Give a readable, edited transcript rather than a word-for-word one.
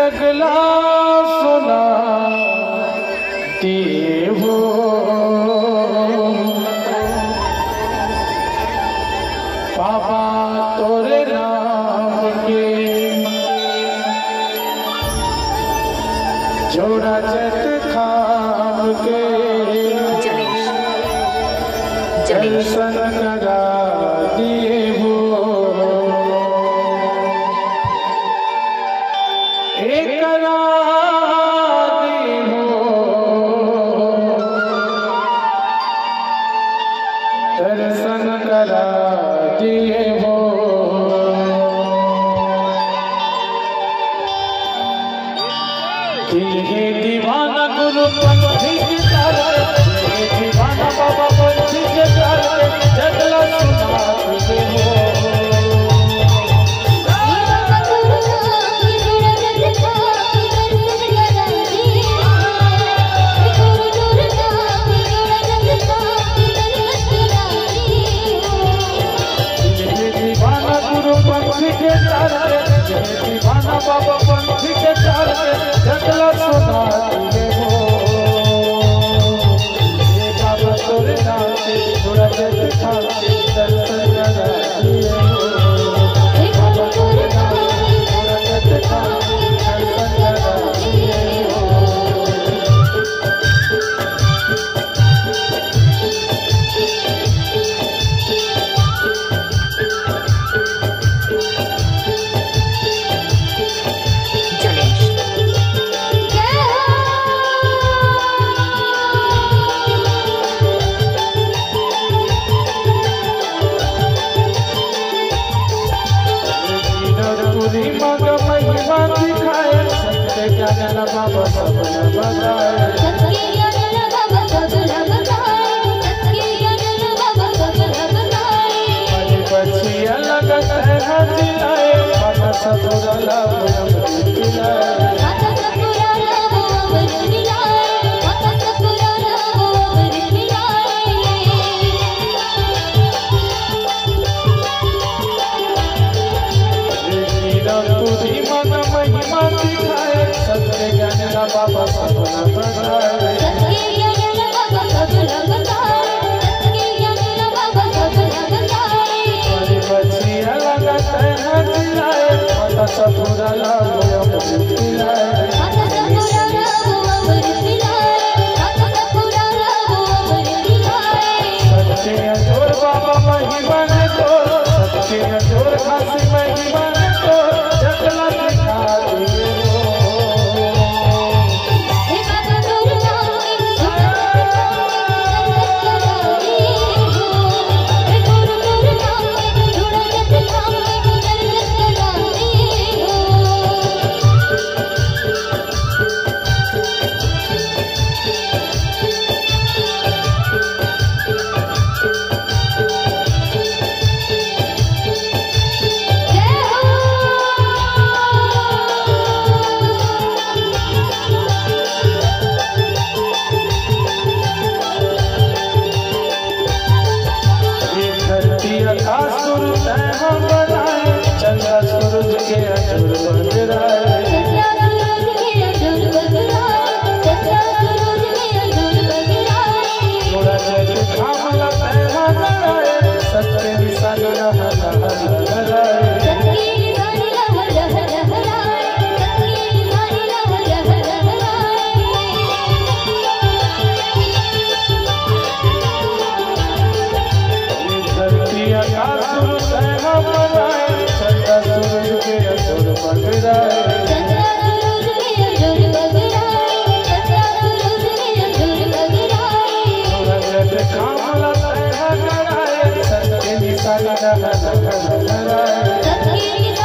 सगला सुनाती हो बाबा तोरे नाम के जोड़ा जट खाम के दर्शन करा दिए हो एक करा दी हो दर्शन करा दिए हो हे दीवाना गुरु पंथी के तारे दीवाना बाबा पंथी के तारे जगला सुनाते हो दीवाना गुरु पंथी के तारे दीवाना बाबा पंथी के तारे जगला सुनाते हो ये बाबा तोरे नाम से थोड़ा जग खाते दर्शन करा दिए हो बाबा तोरे नाम से थोड़ा जग खाते दर्शन करा दिए हो महिमा दिखाए सत्य ज्ञान बाबा सब बताए सत्य ज्ञान बाबा सब बताए सत्य ज्ञान बाबा सब बताए बच्ची अलग है हथियाए माता ससुर लाभ दिलाए माता ससुर लाभ दिलाए माता ससुर लाभ महिमा दिखाए सत्य ज्ञान बाबा सब बताए सत्य ज्ञान बाबा सब बताए सत्य ज्ञान बाबा सब बताए बच्ची अलग है हथियाए माता ससुर लाभ दिलाए माता ससुर लाभ दिलाए माता ससुर लाभ दिलाए सत्य जोर बाबा महिमा ने तो सत्य जोर खासी महिमा ने तो जगला दिखा दिए हो हे बाबा तोरे नाम के हे गुरु तोरे नाम के जोड़ा जग खाम के दर्शन करा दिए हो चंद्र सूरज के अजूर बगराए चंद्र सूरज के अजूर बगराए चंद्र सूरज के अजूर बगराए थोड़ा जग खाम लगा लगाए सत्य निशान लहराए सत्य निशान लहराए सत्य निशान लहराए धरती आकाश सूरज बनाए चंद्र सूरज के अजूर बगराए चंद्र सूरज के अजूर बगराए चंद्र सूरज के अजूर बगराए थोड़ा जग खाम लगाए सत्य निशान लहराए सत्य